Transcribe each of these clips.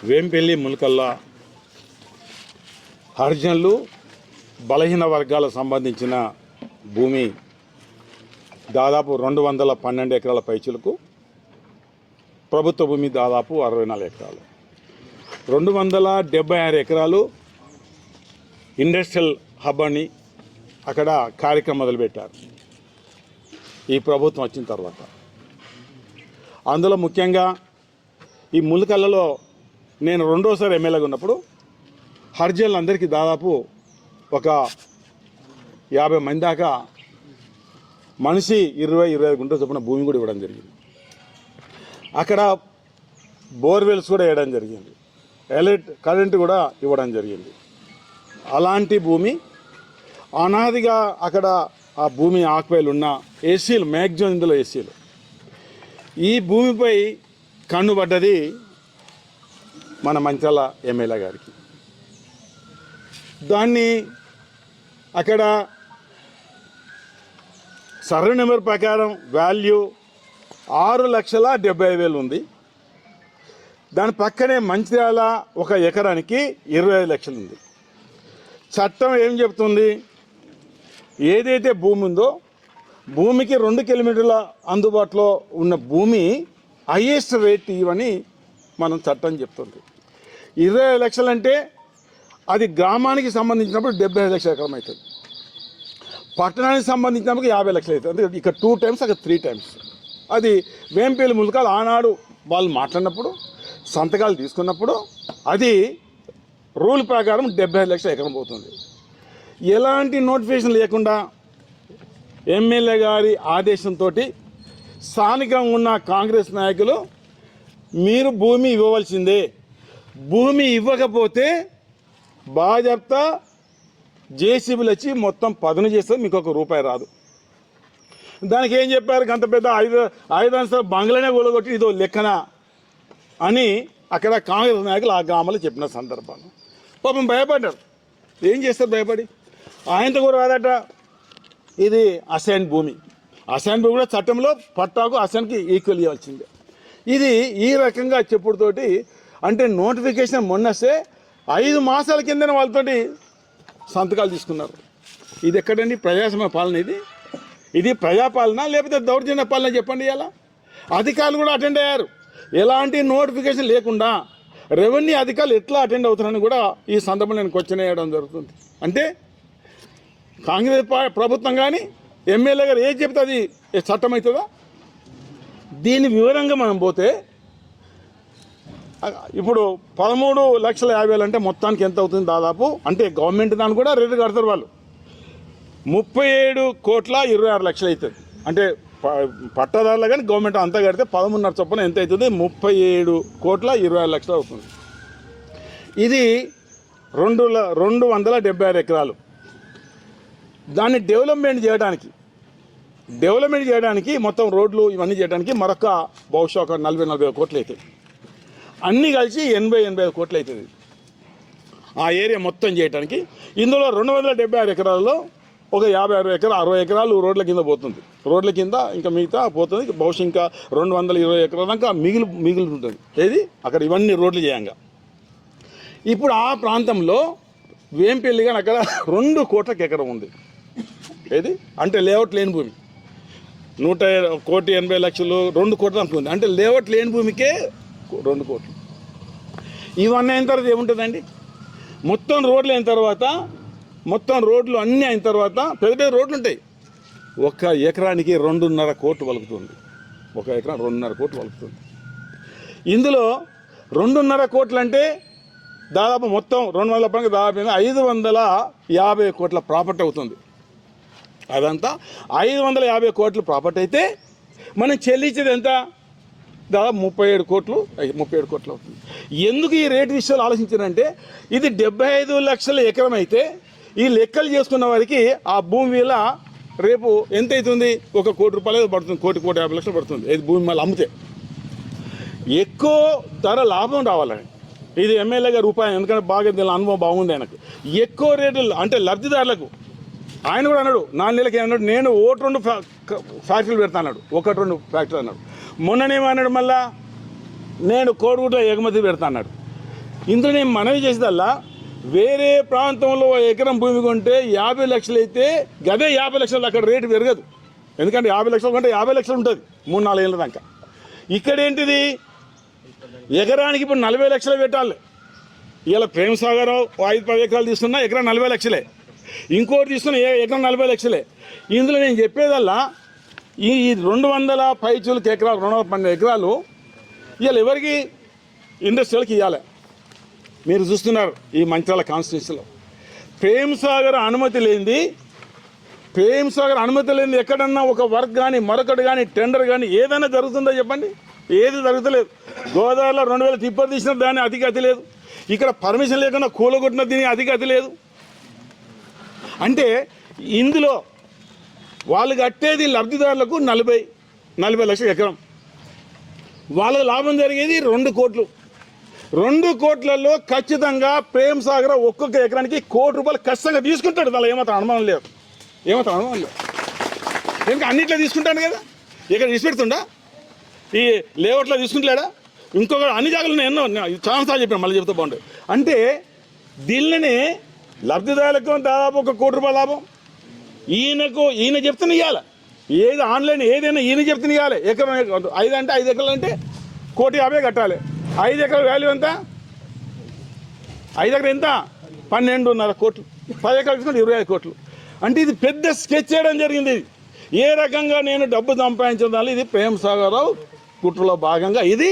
వేంపల్లి ములకల్లా హరిజనులు బలహీన వర్గాలకు సంబంధించిన భూమి దాదాపు 212 ఎకరాల పైచులకు, ప్రభుత్వ భూమి దాదాపు 64 ఎకరాలు. 276 ఎకరాలు ఇండస్ట్రియల్ హబ్ అని అక్కడ కార్యక్రమం మొదలుపెట్టారు ఈ ప్రభుత్వం వచ్చిన తర్వాత. అందులో ముఖ్యంగా ఈ ములకల్లలో నేను రెండోసారి ఎమ్మెల్యేగా ఉన్నప్పుడు హరిజనులందరికీ దాదాపు ఒక 50 మంది దాకా మనిషి 20-25 గుంటల చొప్పున భూమి కూడా ఇవ్వడం జరిగింది. అక్కడ బోర్వెల్స్ కూడా వేయడం జరిగింది, కరెంటు కూడా ఇవ్వడం జరిగింది. అలాంటి భూమి అనాదిగా అక్కడ ఆ భూమి ఆక్యుపైలు ఉన్న ఏసీలు మ్యాక్సిమం ఇందులో ఏసీలు. ఈ భూమిపై కన్నుబడ్డది మన మంచాల ఎమ్మెల్యే గారికి. దాన్ని అక్కడ సర్వే నెంబర్ ప్రకారం వాల్యూ 6,75,000 ఉంది. దాని పక్కనే మంచిర్యాల ఒక ఎకరానికి 25 లక్షలు ఉంది. చట్టం ఏం చెప్తుంది, ఏదైతే భూమి ఉందో భూమికి 2 కిలోమీటర్ల అందుబాటులో ఉన్న భూమి హైయెస్ట్ రేట్ ఇవని మనం చట్టం చెప్తుంది. 25 లక్షలు అంటే అది గ్రామానికి సంబంధించినప్పుడు 75 లక్షల ఎకరం అవుతుంది, పట్టణానికి సంబంధించినప్పుడు 50 లక్షలు అవుతుంది. అంటే ఇక్కడ 2 టైమ్స్ అక్కడ 3 టైమ్స్. అది వేంపల్లి ములకలు ఆనాడు వాళ్ళు మాట్లాడినప్పుడు సంతకాలు తీసుకున్నప్పుడు అది రూల్ ప్రకారం 75 లక్షల ఎకరం పోతుంది. ఎలాంటి నోటిఫికేషన్ లేకుండా ఎమ్మెల్యే గారి ఆదేశంతో స్థానికంగా ఉన్న కాంగ్రెస్ నాయకులు మీరు భూమి ఇవ్వవలసిందే, భూమి ఇవ్వకపోతే బాధ్యత జేసీబీలు వచ్చి మొత్తం పదును చేస్తే మీకు ₹1 రాదు. దానికి ఏం చెప్పారు, అంత పెద్ద 5 అంతస్తుల బంగ్లానే కూలగొట్టి ఇదో లెక్కన అని అక్కడ కాంగ్రెస్ నాయకులు ఆ గ్రామాలు చెప్పిన సందర్భాలు పాపం భయపడ్డారు. ఏం చేస్తారు భయపడి, ఆయనతో కూడా రాదట. ఇది అసైన్ భూమి, అసైన్ భూమి కూడా చట్టంలో పట్టాకు అసైన్కి ఈక్వల్ ఇవ్వాల్సిందే. ఇది ఈ రకంగా చెప్పుడుతోటి అంటే నోటిఫికేషన్ మొన్నస్తే 5 మాసాల కిందన వాళ్ళతోటి సంతకాలు తీసుకున్నారు. ఇది ఎక్కడండి ప్రజాస్వామ్య పాలన? ఇది ప్రజాపాలన లేకపోతే దౌర్జన్య పాలన చెప్పండి. ఇలా అధికారులు కూడా అటెండ్ అయ్యారు. ఎలాంటి నోటిఫికేషన్ లేకుండా రెవెన్యూ అధికారులు ఎట్లా అటెండ్ అవుతారని కూడా ఈ సందర్భంలో నేను క్వశ్చన్ వేయడం జరుగుతుంది. అంటే కాంగ్రెస్ ప్రభుత్వం కానీ ఎమ్మెల్యే గారు ఏది చెప్తే అది చట్టం అవుతుందా? దీని వివరంగా మనం పోతే ఇప్పుడు 13,50,000 అంటే మొత్తానికి ఎంత అవుతుంది దాదాపు, అంటే గవర్నమెంట్ దాన్ని కూడా రేటు కడతారు వాళ్ళు, 37,26,00,000 అవుతుంది. అంటే పట్టదారులు కానీ గవర్నమెంట్ అంతా కడితే 13.5 చొప్పున ఎంత అవుతుంది, 37,26,00,000 అవుతుంది. ఇది 276 ఎకరాలు. దాన్ని డెవలప్మెంట్ చేయడానికి మొత్తం రోడ్లు ఇవన్నీ చేయడానికి మరొక బహుశా ఒక 40-45 కోట్లు అవుతుంది. అన్నీ కలిసి 80-85 కోట్లు అవుతుంది ఆ ఏరియా మొత్తం చేయడానికి. ఇందులో 276 ఎకరాల్లో ఒక 60 ఎకరాలు రోడ్ల కింద పోతుంది. రోడ్ల కింద ఇంకా మిగతా పోతుంది. బహుశా ఇంకా 220 ఎకరాల దాకా మిగిలి ఉంటుంది. ఏది అక్కడ ఇవన్నీ రోడ్లు చేయంగా. ఇప్పుడు ఆ ప్రాంతంలో వేంపల్లి కానీ అక్కడ 2 కోట్లకు ఎకరం ఉంది. ఏది అంటే లేఅవుట్ లేని భూమి 1,80,00,000 2 కోట్లు అనుకుంది. అంటే లేఅవుట్ లేని భూమికే 2 కోట్లు. ఇవన్నీ అయిన తర్వాత ఏముంటుందండి, మొత్తం రోడ్లు అయిన తర్వాత, మొత్తం రోడ్లు అన్నీ అయిన తర్వాత పెద్ద పెద్ద రోడ్లు ఉంటాయి. 1 ఎకరానికి 2.5 కోట్లు వలుకుతుంది. 1 ఎకరం 2.5 కోట్లు వలుకుతుంది. ఇందులో 2.5 కోట్లు అంటే దాదాపు మొత్తం 200 పరంగా దాదాపు 550 కోట్ల ప్రాపర్టీ అవుతుంది. అదంతా 550 కోట్లు ప్రాపర్టీ అయితే మనం చెల్లించేది ఎంత, దాదాపు 37 కోట్లు అవుతుంది. ఎందుకు ఈ రేటు విషయాలు ఆలోచించారంటే ఇది 75 లక్షల ఎకరం అయితే ఈ లెక్కలు చేసుకున్న వారికి ఆ భూమి విలువ రేపు ఎంత అవుతుంది, ₹1 కోటి పడుతుంది, 1,50 లక్షలు పడుతుంది. ఇది భూమి మళ్ళీ అమ్మితే ఎక్కువ ధర లాభం రావాలని ఇది ఎమ్మెల్యే గారు ఉపాయం. ఎందుకంటే బాగా దీని అనుభవం బాగుంది ఆయనకు. ఎక్కువ రేట్లు అంటే లబ్ధిదారులకు ఆయన కూడా అన్నాడు, 4 నెలలకి ఏమన్నాడు, నేను 1-2 ఫ్యాక్టరీలు పెడతా అన్నాడు, 1-2 ఫ్యాక్టరీ అన్నాడు. మొన్ననేమన్నాడు, మళ్ళా నేను కోడిగుడ్ల ఎగుమతి పెడతా అన్నాడు. ఇందులో నేను మనవి చేసేదల్లా వేరే ప్రాంతంలో ఎకరం భూమి కొంటే 50 లక్షలు అయితే గదే 50 లక్షలు అక్కడ రేటు పెరగదు. ఎందుకంటే 50 లక్షలు కంటే 50 లక్షలు ఉంటుంది 3-4 ఏళ్ళ దాకా. ఇక్కడ ఏంటిది ఎకరానికి ఇప్పుడు 40 లక్షలు పెట్టాలి. ఇలా ప్రేమ్ సాగర్ 5-10 ఎకరాలు తీసుకున్నా ఎకరం 40 లక్షలే, ఇంకోటి తీసుకున్న ఎకరం 40 లక్షలే. ఇందులో నేను చెప్పేదల్లా ఈ 200 పైచులకి ఎకరాలు 212 ఎకరాలు ఇవాళ ఎవరికి ఇండస్ట్రియల్కి ఇవ్వాలి. మీరు చూస్తున్నారు ఈ మంచిర్యాల కాన్స్టిట్యూన్సీలో ప్రేమ్ సాగర్ అనుమతి లేనిది ఎక్కడన్నా ఒక వర్క్ కానీ మరొకటి కానీ టెండర్ కానీ ఏదైనా జరుగుతుందో చెప్పండి? ఏది జరుగుతలేదు. గోదావరిలో 2000 తిప్పలు తీసిన దాన్ని అధిగతి లేదు. ఇక్కడ పర్మిషన్ లేకుండా కూలగొట్టిన దీని అధిగతి లేదు. అంటే ఇందులో వాళ్ళు కట్టేది లబ్ధిదారులకు 40 లక్షల ఎకరం, వాళ్ళ లాభం జరిగేది 2 కోట్లు. 2 కోట్లలో ఖచ్చితంగా ప్రేమ్ సాగర్ ఒక్కొక్క ఎకరానికి ₹1 కోటి ఖచ్చితంగా తీసుకుంటాడు. దానిలో ఏమాత్రం అనుమానం లేదు. ఎందుకంటే అన్నిట్లో తీసుకుంటాను కదా, ఇక్కడ తీసుపెడుతుండా ఈ లేఅవుట్లో తీసుకుంటలేడా? ఇంకొక అన్ని జాగాలు ఎన్నో చాలాసార్లు చెప్పాను, మళ్ళీ చెప్తే బాగుంటుంది. అంటే దీనినే లబ్ధిదారులకు దాదాపు ₹1 కోటి లాభం. ఈయన చెప్తున్న ఇవ్వాలి. ఏది ఆన్లైన్ ఏదైనా ఈయన చెప్తున్న ఇవ్వాలి. ఎకరం 5 అంటే 5 ఎకరాలు అంటే ₹1,50,00,000 కట్టాలి. 5 ఎకరాల వాల్యూ ఎంత? 5 ఎకరం ఎంత? 12.5 కోట్లు. 10 ఎకరాలు తీసుకుంటే 25 కోట్లు. అంటే ఇది పెద్ద స్కెచ్ చేయడం జరిగింది. ఏ రకంగా నేను డబ్బు సంపాదించడం, ఇది ప్రేమ్ సాగర్ కుట్రలో భాగంగా ఇది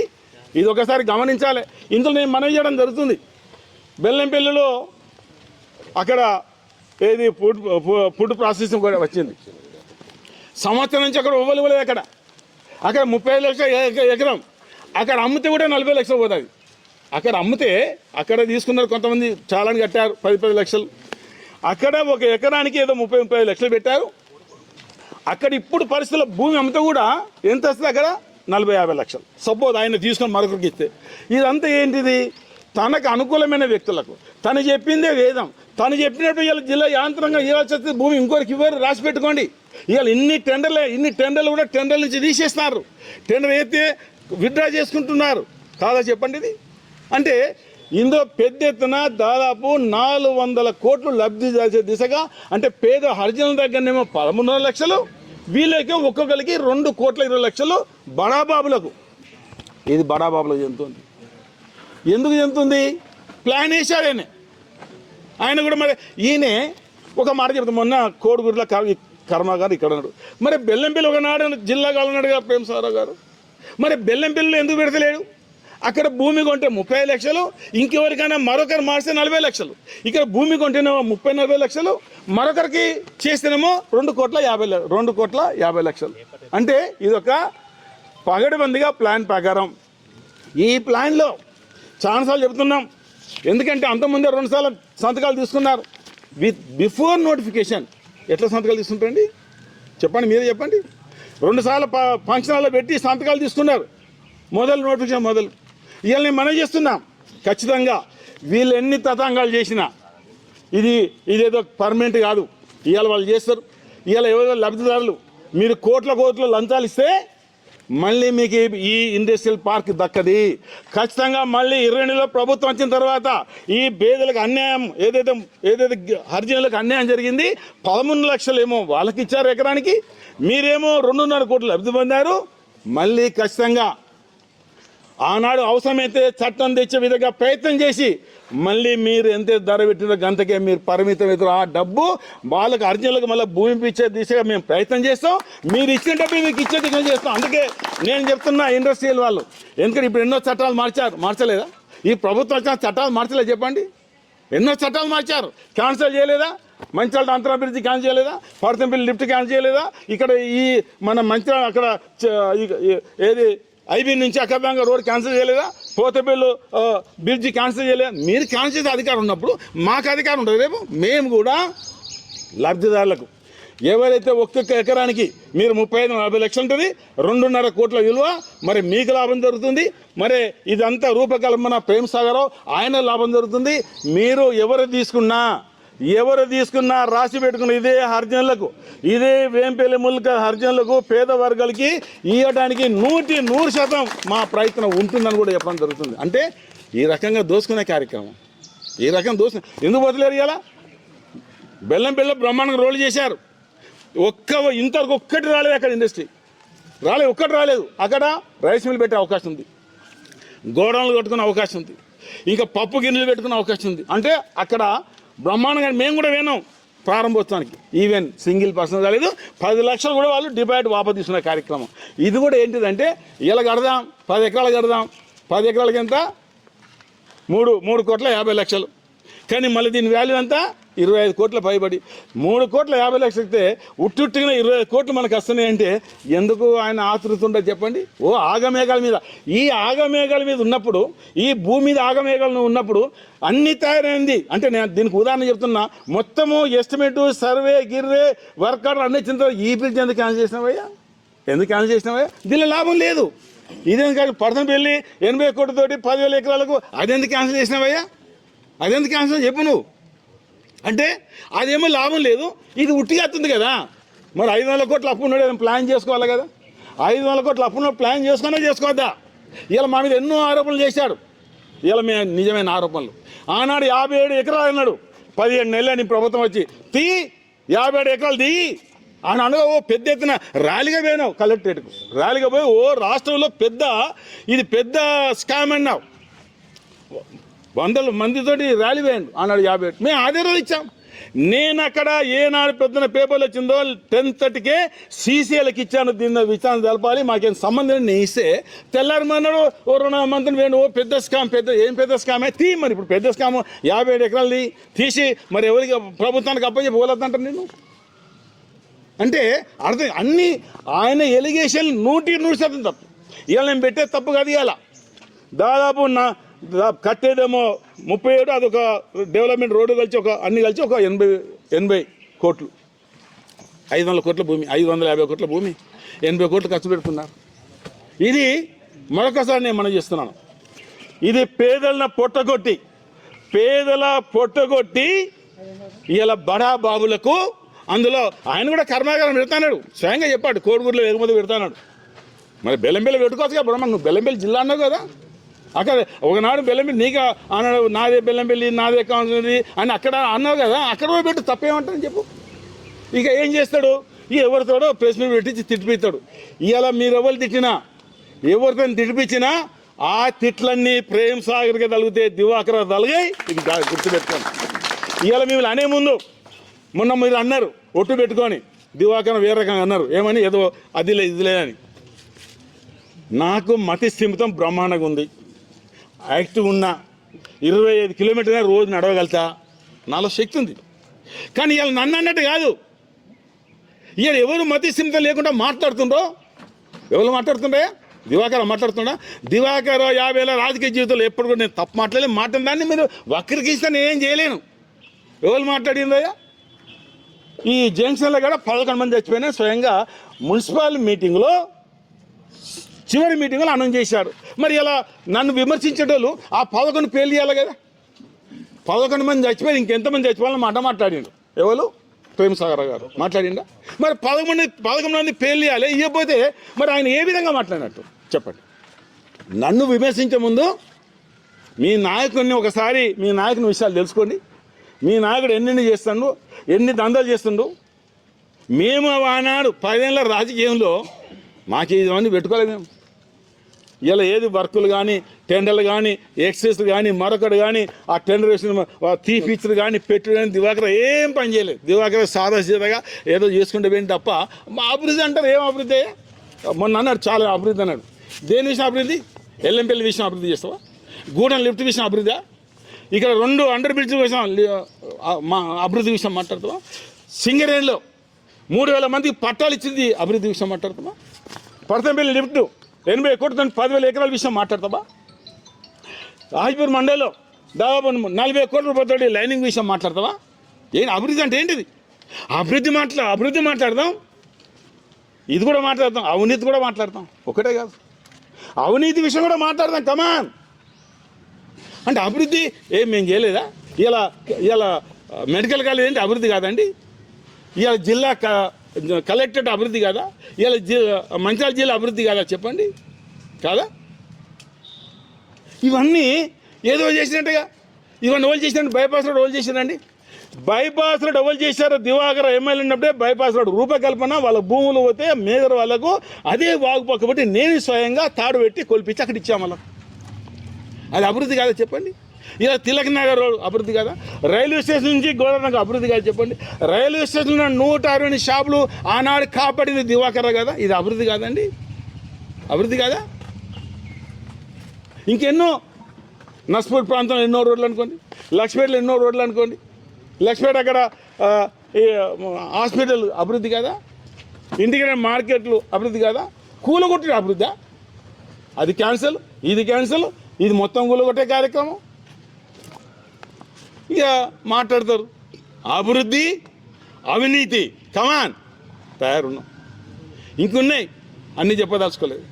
ఒకసారి గమనించాలి. ఇందులో నేను మనవి చేయడం జరుగుతుంది. బెల్లంపల్లిలో అక్కడ ఏది ఫుడ్ ప్రాసెసింగ్ కూడా వచ్చింది. సంవత్సరం నుంచి అక్కడ ఇవ్వలేదు. అక్కడ 35 లక్షల ఎకరం, అక్కడ అమ్మితే కూడా 40 లక్షలు పోతుంది. అక్కడ అమ్మితే అక్కడ తీసుకున్నారు కొంతమంది, చాలా కట్టారు 10 లక్షలు. అక్కడ ఒక ఎకరానికి ఏదో 30 లక్షలు పెట్టారు. అక్కడ ఇప్పుడు పరిస్థితుల్లో భూమి అమ్మితే కూడా ఎంత వస్తుంది? అక్కడ 40-50 లక్షలు. సపోజ్ ఆయన తీసుకొని మరొకరికి ఇస్తే ఇదంతా ఏంటిది? తనకు అనుకూలమైన వ్యక్తులకు తను చెప్పిందే వేదం. తను చెప్పినట్టు ఇవాళ జిల్లా యాంత్రంగా ఇవ్వాల్సి వస్తే భూమి ఇంకోరికి ఇవ్వరు. రాసి పెట్టుకోండి. ఇవాళ ఇన్ని టెండర్లు కూడా టెండర్ల నుంచి తీసేస్తున్నారు. టెండర్ అయితే విత్డ్రా చేసుకుంటున్నారు కాదా చెప్పండి? ఇది అంటే ఇందులో పెద్ద ఎత్తున దాదాపు 400 కోట్లు లబ్ధి చేసే దిశగా, అంటే పేద హరిజనుల దగ్గరనేమో 13 లక్షలు, వీళ్ళకి ఒక్కొక్కరికి ₹2,20,00,000 బడాబాబులకు. ఇది బడాబాబులకు చెందుతుంది. ఎందుకు చెందుతుంది? ప్లాన్ వేశాడు ఆయన కూడా. మరి ఈయనే ఒక మాట చెప్తాం, మొన్న కోడిగుడ్ల కర్మాగారు ఇక్కడ ఉన్నాడు. మరి బెల్లంపల్లి ఒకనాడు జిల్లా కాలన్నాడుగా ప్రేమ్ సాగర్ గారు. మరి బెల్లంపల్లిలో ఎందుకు పెడతలేడు? అక్కడ భూమి కొంటే 30 లక్షలు, ఇంకెవరికైనా మరొకరు మార్స్తే 40 లక్షలు. ఇక్కడ భూమి కొంటేనేమో 30-40 లక్షలు, మరొకరికి చేస్తేనేమో ₹2,50,00,000. అంటే ఇదొక పగడబందిగా ప్లాన్ ప్రకారం. ఈ ప్లాన్లో చాలాసార్లు చెబుతున్నాం. ఎందుకంటే అంతకుముందే 2 సార్లు సంతకాలు తీసుకున్నారు బిఫోర్ నోటిఫికేషన్. ఎట్లా సంతకాలు తీసుకుంటారండి చెప్పండి, మీరే చెప్పండి. 2 సార్లు ఫంక్షన్ హాల్లో పెట్టి సంతకాలు తీసుకున్నారు. నోటిఫికేషన్ మొదలు. ఇవాళ నేను మనం చేస్తున్నాం. ఖచ్చితంగా వీళ్ళు ఎన్ని తతంగాలు చేసినా ఇదేదో పర్మనెంట్ కాదు. ఇవాళ వాళ్ళు చేస్తారు. ఇవాళ ఎవరో లబ్ధిదారులు మీరు కోట్ల లంచాలు ఇస్తే మళ్ళీ మీకు ఈ ఇండస్ట్రియల్ పార్క్ దక్కది. ఖచ్చితంగా మళ్ళీ 22లో ప్రభుత్వం వచ్చిన తర్వాత ఈ పేదలకు అన్యాయం ఏదైతే హరిజనులకు అన్యాయం జరిగింది, 13 లక్షలు ఏమో వాళ్ళకి ఇచ్చారు ఎకరానికి, మీరేమో 2.5 కోట్లు లబ్ధి పొందారు. మళ్ళీ ఖచ్చితంగా ఆనాడు అవసరమైతే చట్టం తెచ్చే విధంగా ప్రయత్నం చేసి మళ్ళీ మీరు ఎంత ధర పెట్టిన గంటకే మీరు పరిమితం అవుతారు. ఆ డబ్బు వాళ్ళకి అర్జునులకు మళ్ళీ భూమి ఇచ్చే దిశగా మేము ప్రయత్నం చేస్తాం. మీరు ఇచ్చిన డబ్బు మీకు ఇచ్చే దిశగా చేస్తాం. అందుకే నేను చెప్తున్నా ఇండస్ట్రియల్ వాళ్ళు, ఎందుకంటే ఇప్పుడు ఎన్నో చట్టాలు మార్చలేదా? ఈ ప్రభుత్వం వచ్చిన చట్టాలు మార్చలేదు చెప్పండి. ఎన్నో చట్టాలు మార్చారు. క్యాన్సిల్ చేయలేదా? మంచిర్యాల అంతరాభివృద్ధి క్యాన్సిల్ చేయలేదా? పర్తంపల్లి లిఫ్ట్ క్యాన్సిల్ చేయలేదా? ఇక్కడ ఈ మన మంచిర్యాల అక్కడ ఏది ఐబీ నుంచి అక్కబంగా రోడ్ క్యాన్సిల్ చేయలేదా? పోతపల్లి బ్రిడ్జి క్యాన్సిల్ చేయలేదా? మీరు క్యాన్సిల్ చేసే అధికారం ఉన్నప్పుడు మాకు అధికారం ఉంటుంది. రేపు మేము కూడా లబ్ధిదారులకు ఎవరైతే ఒక్కొక్క ఎకరానికి మీరు 35-40 లక్షలు ఉంటుంది, 2.5 కోట్ల విలువ, మరి మీకు లాభం జరుగుతుంది. మరి ఇదంతా రూపకల్పన ప్రేమ్ సాగర్ ఆయన లాభం జరుగుతుంది. మీరు ఎవరు తీసుకున్నా రాసి పెట్టుకున్న ఇదే హరిజనులకు, ఇదే వేంపల్లి ముల్క హరిజనులకు, పేద వర్గాలకి ఇవ్వడానికి 100% మా ప్రయత్నం ఉంటుందని కూడా చెప్పడం జరుగుతుంది. అంటే ఈ రకంగా దోసుకునే కార్యక్రమం, ఈ రకంగా ఎందుకు వదిలేరు? ఇలా బెల్లం బ్రహ్మాండంగా రోల్ చేశారు. ఇంతవరకు ఒక్కటి రాలేదు అక్కడ, ఇండస్ట్రీ ఒక్కటి రాలేదు. అక్కడ రైస్ మిల్ పెట్టే అవకాశం ఉంది, గోడౌన్లు కట్టుకునే అవకాశం ఉంది, ఇంకా పప్పు గిన్నెలు పెట్టుకునే అవకాశం ఉంది. అంటే అక్కడ బ్రహ్మాండంగా మేము కూడా విన్నాం ప్రారంభోత్సవానికి. ఈవెన్ సింగిల్ పర్సన్ రాలేదు, 10 లక్షలు కూడా వాళ్ళు డిపాజిట్ వాపసు తీసుకునే కార్యక్రమం. ఇది కూడా ఏంటిదంటే ఇలా కడదాం, 10 ఎకరాలు కడదాం, 10 ఎకరాలకి ఎంత 3,50,00,000. కానీ మళ్ళీ దీని వాల్యూ ఎంత 25 కోట్ల పైబడి. 3,50,00,000 అయితే ఉట్టుగా 25 కోట్లు మనకు వస్తున్నాయి అంటే ఎందుకు ఆయన ఆతృత ఉండదు చెప్పండి? ఆగమేఘాల మీద, ఈ ఆగమేఘాల మీద ఉన్నప్పుడు, ఈ భూమి మీద ఆగమేఘాలు ఉన్నప్పుడు అన్ని తయారైంది. అంటే నేను దీనికి ఉదాహరణ చెప్తున్నా. మొత్తము ఎస్టిమేటు, సర్వే, గిర్రే, వర్క్ ఆర్డర్ అన్ని ఇచ్చిన తర్వాత ఈ బ్రిడ్జ్ ఎందుకు క్యాన్సిల్ చేసినావయ్యా? దీనిలో లాభం లేదు. ఇదేందుకు కాదు పర్సన్ పెళ్ళి 80 కోట్లతోటి 10,000 ఎకరాలకు అదెందుకు క్యాన్సిల్ చేసినావయ్యా? అదెందుకు క్యాన్సిల్ చెప్పు నువ్వు. అంటే అదేమో లాభం లేదు, ఇది ఉట్టిగా వస్తుంది కదా. మరి 500 కోట్ల అప్పు ఉన్నాడు, ప్లాన్ చేసుకోవాలి కదా. 500 కోట్ల అప్పు ఉన్నాడు, ప్లాన్ చేసుకోవద్దా? ఇలా మా మీద ఎన్నో ఆరోపణలు చేశాడు. ఇలా మేము నిజమైన ఆరోపణలు. ఆనాడు 57 ఎకరాలు అన్నాడు, 17 నెలలు నీ ప్రభుత్వం వచ్చి 57 ఎకరాలు దిగి అని అనగా పెద్ద ఎత్తున ర్యాలీగా పోయినావు కలెక్టరేట్కు. ర్యాలీగా పోయి రాష్ట్రంలో ఇది పెద్ద స్కామ్ అన్నావు. 100 మందితోటి ర్యాలీ వేయండి అన్నాడు. 57 మేము అదే రోజు ఇచ్చాం. నేను అక్కడ ఏనాడు పెద్ద పేపర్లు వచ్చిందో 10:30కే సీసీఎల్కి ఇచ్చాను. దీన్ని విచారణ తెలపాలి, మాకేం సంబంధం నేను ఇస్తే తెల్లారి మన్నాడు 2 మందిని వేయండి. పెద్ద స్కామ్, ఏం పెద్ద స్కామే మరి ఇప్పుడు పెద్ద స్కామ్ 57 ఎకరాలు తీసి మరి ఎవరికి ప్రభుత్వానికి అప్పచెప్పి పోలేదంటారు నేను. అంటే అర్థం అన్నీ ఆయన ఎలిగేషన్ 100% తప్పు. ఇవాళ నేను పెట్టే తప్పు కాదు. ఇవాళ దాదాపు కట్టేదేమో 37, అదొక డెవలప్మెంట్ రోడ్డు కలిసి అన్ని కలిసి ఒక 80 కోట్లు, 500 కోట్ల భూమి, 550 కోట్ల భూమి, 80 కోట్లు ఖర్చు పెడుతున్నారు. ఇది మరొకసారి నేను మనం చేస్తున్నాను. ఇది పేదల పొట్టగొట్టి ఇలా బడా బాబులకు, అందులో ఆయన కూడా కర్మాగారం పెడతాడు, స్వయంగా చెప్పాడు కోడిగుడ్లో ఎగుమతి పెడతాడు. మరి బెల్లంపల్లి పెట్టుకోవచ్చు కదా బ్రహ్మ, నువ్వు బెల్లంపల్లి జిల్లా అన్నావు కదా. అక్కడ ఒకనాడు బెల్లంపల్లి నీకు అన్నాడు, నాదే బెల్లంపల్లి, నాదే కావాల్సింది అని అక్కడ అన్నావు కదా. అక్కడ కూడా పెట్టి తప్పేమంటారని చెప్పు. ఇక ఏం చేస్తాడు, ఎవరితోడో ప్రెస్ మీట్ పెట్టించి తిట్టిపిస్తాడు. ఇవాళ మీరు ఎవరితో తిట్టిపించినా ఆ తిట్లన్నీ ప్రేమ్ సాగర్గా తలిగితే దివాకర్ తలిగాయి. ఇది గుర్తుపెట్టుకోండి. ఇవాళ మిమ్మల్ని అనే ముందు మొన్న మీరు అన్నారు ఒట్టు పెట్టుకొని, దివాకర్ వేరే రకంగా అన్నారు, ఏమని ఏదో అదిలే ఇదిలేదని. నాకు మతి స్థిమితం బ్రహ్మాండంగా ఉంది, యాక్టివ్ ఉన్నా, 25 కిలోమీటర్ల రోజు నడవగలుగుతా, నాలో శక్తి ఉంది. కానీ ఇవాళ నన్ను అన్నట్టు కాదు. ఇవాళ ఎవరు మతి స్థిమితం లేకుండా మాట్లాడుతుండ్రో, ఎవరు మాట్లాడుతుండే? దివాకర్ మాట్లాడుతుండా? దివాకర్ 50 ఏళ్ళ రాజకీయ జీవితంలో ఎప్పుడు కూడా నేను తప్పు మాట్లాడిన దాన్ని మీరు వక్రీకరిస్తే నేనేం చేయలేను. ఎవరు మాట్లాడిందయ్యా? ఈ జంక్షన్లో కూడా 11 మంది చచ్చిపోయినా స్వయంగా మున్సిపల్ మీటింగ్లో, చివరి మీటింగ్లో అనౌన్స్ చేశారు. మరి ఇలా నన్ను విమర్శించేటోళ్ళు ఆ 11 పేర్లు ఇవ్వాలి కదా. 11 మంది చచ్చిపోయి ఇంకెంతమంది చచ్చిపోవాలని మాట్లాడిండు. ఎవరు? ప్రేమ్ సాగర్ గారు మాట్లాడిండా? మరి 11 మంది పేర్లు ఇవ్వాలి, ఇవ్వకపోతే మరి ఆయన ఏ విధంగా మాట్లాడినట్టు చెప్పండి. నన్ను విమర్శించే ముందు మీ నాయకుడిని ఒకసారి, మీ నాయకుని విషయాలు తెలుసుకోండి. మీ నాయకుడు ఎన్ని చేస్తుండు, ఎన్ని దందాలు చేస్తుండు. మేము ఆనాడు 10 ఏళ్ళ రాజకీయంలో మాకు ఇవన్నీ పెట్టుకోలేదు. మేము ఇలా ఏది వర్కులు కానీ, టెండర్లు కానీ, ఎక్సెస్ కానీ, మరొకటి కానీ, ఆ టెండర్ వేసిన తీపిచ్చులు కానీ, పెట్టుడు కానీ దివాకర్ ఏం పని చేయలేదు. దివాకర్ సాదాసీదాగా ఏదో చేసుకుంటే పోయింది తప్ప మా అభివృద్ధి అంటారు. ఏం అభివృద్ధి? మొన్న అన్నాడు చాలా అభివృద్ధి అన్నాడు. దేని విషయం అభివృద్ధి? ఎల్లంపల్లి విషయం అభివృద్ధి చేస్తావా? గూడెం లిఫ్ట్ విషయం అభివృద్ధి? ఇక్కడ 2 అండర్ బ్రిడ్జ్ విషయం మా అభివృద్ధి విషయం మాట్లాడుతావా? సింగరేణిలో 3,000 మందికి పట్టాలు ఇచ్చింది అభివృద్ధి విషయం మాట్లాడుతావా? పడతంపల్లి లిఫ్ట్ 80 కోట్ల 10,000 ఎకరాల విషయం మాట్లాడతావా? రాజ్పూర్ మండలిలో దాదాపు 40 కోట్ల రూపాయలతో లైనింగ్ విషయం మాట్లాడతావా? ఏంటి అభివృద్ధి అంటే? ఏంటిది అభివృద్ధి మాట్లాడదాం, ఇది కూడా మాట్లాడతాం, అవినీతి కూడా మాట్లాడతాం. ఒకటే కాదు, అవినీతి విషయం కూడా మాట్లాడదాం. కమాన్ అంటే అభివృద్ధి ఏం మేము చేయలేదా? ఇలా మెడికల్ కాలేజ్ ఏంటి అభివృద్ధి కాదండి? ఇలా జిల్లా కలెక్టరేట్ అభివృద్ధి కాదా? ఇలా మంచిర్యాల జిల్లా అభివృద్ధి కాదా చెప్పండి? కాదా? ఇవన్నీ ఏదో చేసినట్టుగా ఇవన్నీ ఓళ్ళు చేసినట్టు బైపాస్ రోడ్ ఓళ్ళు చేసినండి. బైపాస్ రోడ్ ఎవరు చేశారో దివాకర్ ఎమ్మెల్యే ఉన్నప్పుడే బైపాస్ రోడ్ రూపకల్పన వాళ్ళ భూములు పోతే మేజర్ వాళ్ళకు అదే వాగుపక్క బట్టి నేను స్వయంగా తాడు పెట్టి కొలిపించి అక్కడ ఇచ్చాము వాళ్ళకు. అది అభివృద్ధి కాదా చెప్పండి? ఇలా తిలక్ నగర్ రోడ్ అభివృద్ధి కదా? రైల్వే స్టేషన్ నుంచి గోదావరి అభివృద్ధి కాదు చెప్పండి? రైల్వే స్టేషన్లో 160 షాపులు ఆనాడు కాపాడింది దివాకర్ కదా? ఇది అభివృద్ధి కాదండి? అభివృద్ధి కాదా? ఇంకెన్నో నస్పూర్ ప్రాంతంలో ఎన్నో రోడ్లు అనుకోండి, లక్ష్మేటలో ఎన్నో రోడ్లు అనుకోండి, లక్ష్మేట అక్కడ హాస్పిటల్ అభివృద్ధి కాదా? ఇంటిగ్రేటెడ్ మార్కెట్లు అభివృద్ధి కాదా? కూలగొట్టిన అభివృద్ధి అది క్యాన్సల్, ఇది క్యాన్సల్, ఇది మొత్తం కూలగొట్టే కార్యక్రమం. ఇక మాట్లాడతారు అభివృద్ధి అవినీతి కమాన్ తయారున్నాం. ఇంకున్నాయి అన్నీ చెప్పదలుచుకోలేదు.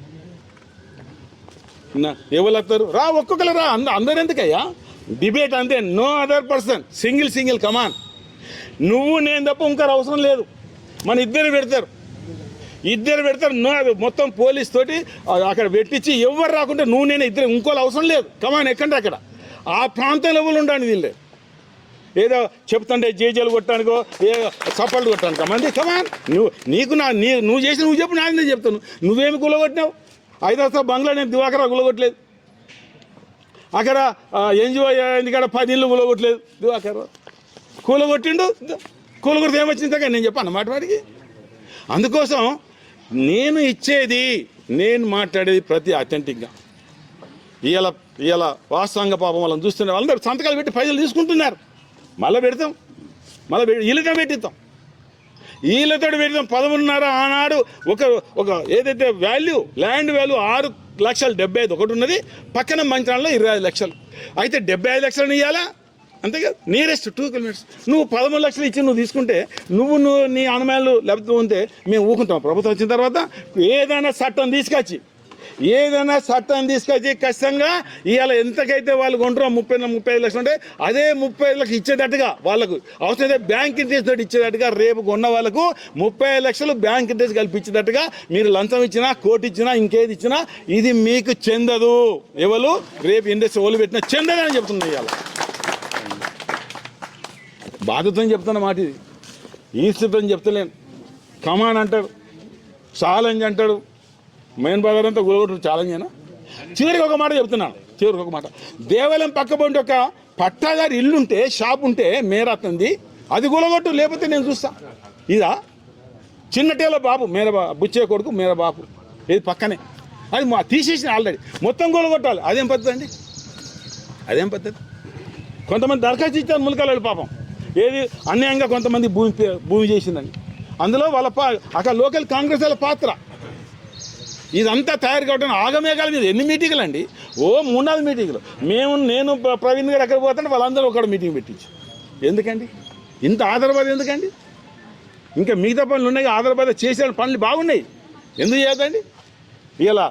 ఎవరు వస్తారు? రా ఒక్కొక్కరు రా, అందరు ఎందుకయ్యా డిబేట్ అంతే, నో అదర్ పర్సన్, సింగిల్ కమాన్. నువ్వు నేను తప్ప ఇంకొకరు అవసరం లేదు. మన ఇద్దరు పెడతారు నో, మొత్తం పోలీస్ తోటి అక్కడ పెట్టించి ఎవరు రాకుంటే నువ్వు నేను ఇద్దరు, ఇంకోళ్ళు అవసరం లేదు. కమాన్ ఎక్కండి అక్కడ. ఆ ప్రాంతంలో ఎవరు ఉండండి వీళ్ళే. ఏదో చెప్తుంటే జేజేలు కొట్టడానికో ఏ సపోర్ట్ కొట్టడానికి మంది కమాన్. నువ్వు చేసి నువ్వు చెప్పు, నాకు నేను చెప్తాను. నువ్వేమి కూలగొట్టినావు? 5 వస్తా బంగ్లా నేను దివాకర్ కూలగొట్టలేదు. అక్కడ ఎన్జిఓ ఇక్కడ 10 ఇళ్ళు కూలగొట్టలేదు దివాకర్. కూలగొట్టిండు. కూలగొడితే ఏమొచ్చింది కానీ నేను చెప్పాను మాట వాడికి. అందుకోసం నేను మాట్లాడేది ప్రతి అథెంటిక్గా. ఇవాళ వాస్తవంగా పాపం వాళ్ళని చూస్తున్నారు. వాళ్ళందరూ సంతకాలు పెట్టి పైసలు తీసుకుంటున్నారు. మళ్ళీ పెడతాం, వీళ్ళతో పెట్టిస్తాం, వీళ్ళతో పెడతాం. 11.5 ఆనాడు ఒక ఏదైతే ల్యాండ్ వాల్యూ 6,75,000 ఒకటి ఉన్నది, పక్కన మంచాలలో 25 లక్షలు. అయితే 75 లక్షలను ఇవ్వాలా? అంతేకాదు, నియరెస్ట్ 2 కిలోమీటర్స్. నువ్వు 13 లక్షలు ఇచ్చి నువ్వు తీసుకుంటే నువ్వు నీ అనుమానాలు లేకపోతే ఉంటే మేము ఊకుంటాం. ప్రభుత్వం వచ్చిన తర్వాత ఏదైనా చట్టం తీసుకొచ్చి ఖచ్చితంగా ఇవాళ ఎంతకైతే వాళ్ళు కొంటారో 35 లక్షలు ఉంటే అదే 35 లక్షలు ఇచ్చేటట్టుగా వాళ్ళకు అవసరమైతే బ్యాంక్ ఇంట్రెస్ట్ తోటి ఇచ్చేటట్టుగా రేపు కొన్న వాళ్ళకు 35 లక్షలు బ్యాంక్ ఇంట్రెస్ట్ కల్పించేటట్టుగా మీరు లంచం ఇచ్చినా, కోర్టు ఇచ్చినా, ఇంకేది ఇచ్చినా ఇది మీకు చెందదు. ఎవరు రేపు ఇండస్ట్రీ ఓలు పెట్టినా చెందదు అని చెప్తున్నా. ఇవాళ బాధ్యతని చెప్తున్న మాట ఇది. ఈస్ట్ని చెప్తలేను. కమాన్ అంటాడు, ఛాలెంజ్ అంటాడు. మెయిన్ బజార్ అంతా కూలగొట్టు ఛాలెంజ్ అయినా. చివరికి ఒక మాట చెప్తున్నాను. దేవాలయం పక్కబండి ఒక పట్టాదారి ఇల్లుంటే, షాప్ ఉంటే మేరాత్తంది, అది కూలగొట్టు, లేకపోతే నేను చూస్తా. ఇదా చిన్నటేల బాబు బుచ్చే కొడుకు మేర బాబు, ఇది పక్కనే, అది తీసేసిన ఆల్రెడీ, మొత్తం కూలగొట్టాలి. అదేం పద్ధతి అండి? అదేం పద్ధతి? కొంతమంది దరఖాస్తు ఇచ్చారు ములకలు పాపం, ఏది అన్యాయంగా కొంతమంది భూమి చేసిందని. అందులో వాళ్ళ అక్కడ లోకల్ కాంగ్రెస్ వాళ్ళ పాత్ర. ఇదంతా తయారు కావడం ఆగమేఘాల మీద. ఎన్ని మీటింగులు అండి? 3-4 మీటింగులు. నేను ప్రవీణ్ గారు ఎక్కడ పోతుంటే వాళ్ళందరూ ఒక మీటింగ్ పెట్టించు. ఎందుకండి ఇంత ఆధారబాద్? ఎందుకండి? ఇంకా మిగతా పనులు ఉన్నాయి, ఆధారబాద్ చేసే పనులు బాగున్నాయి, ఎందుకు చేయదండి? ఇలా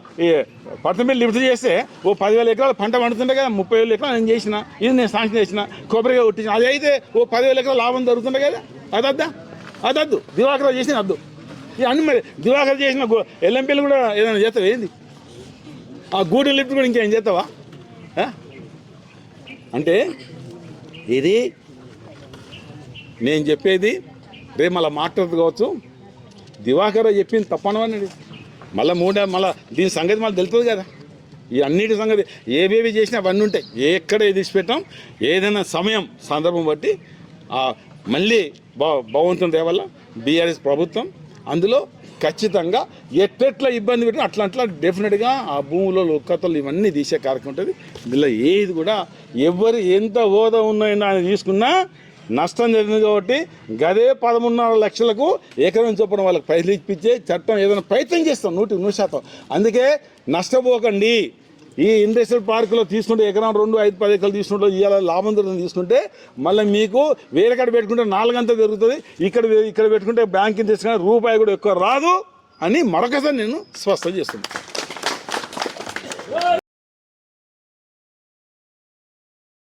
పట్టణపల్లి లిఫ్ట్ చేస్తే 10,000 ఎకరాలు పంట పండుతుండే కదా, 30,000 ఎకరాలు నేను చేసిన, ఇది నేను శాంక్షన్ చేసిన, కొబ్బరిగా కొట్టించిన. అది అయితే 10,000 ఎకరాలు లాభం జరుగుతుండే కదా. అదద్దు దివాకర్ చేసిన అద్దు. అన్ని మరి దివాకర్ చేసిన ఎల్ఎంపీలు కూడా ఏదైనా చేస్తావా? ఏంది ఆ గూడెం లిఫ్ట్ కూడా ఇంకేం చేస్తావా? అంటే ఇది నేను చెప్పేది రేపు మళ్ళీ మాట్లాడుతూ కావచ్చు. దివాకర్ చెప్పింది తప్పనవన్నది మళ్ళీ దీని సంగతి మళ్ళీ తెలుస్తుంది కదా. ఈ అన్నిటి సంగతి ఏవేవి చేసినా అవన్నీ ఉంటాయి. ఎక్కడ ఏది పెట్టాం, ఏదైనా సమయం సందర్భం బట్టి మళ్ళీ భగవంతుని దేవల్ల బీఆర్ఎస్ ప్రభుత్వం అందులో ఖచ్చితంగా ఎట్లా ఇబ్బంది పెట్టినా అట్లా డెఫినెట్గా ఆ భూములో లోకతలు ఇవన్నీ తీసే కార్యక్రమం ఉంటుంది. ఇందులో ఏది కూడా ఎవరు ఎంత హోదా ఉన్నాయో తీసుకున్నా నష్టం జరిగింది. కాబట్టి గదే 13.5 లక్షలకు ఎకరం చొప్పున వాళ్ళకి పైసలు ఇప్పించే చట్టం ఏదైనా ప్రయత్నం చేస్తాం 100%. అందుకే నష్టపోకండి. ఈ ఇండస్ట్రియల్ పార్కులో తీసుకుంటే ఎకరం 2, 5, 10 ఎకరాలు తీసుకుంటే ఇవాళ లాభం దొరుకుతుంది తీసుకుంటే మళ్ళీ మీకు వేరే కాడ పెట్టుకుంటే 4 అంతా పెరుగుతుంది. ఇక్కడ పెట్టుకుంటే బ్యాంకింగ్ తీసుకుని రూపాయి కూడా ఎక్కువ రాదు అని మరొకసారి నేను స్పష్టం చేస్తున్నాను.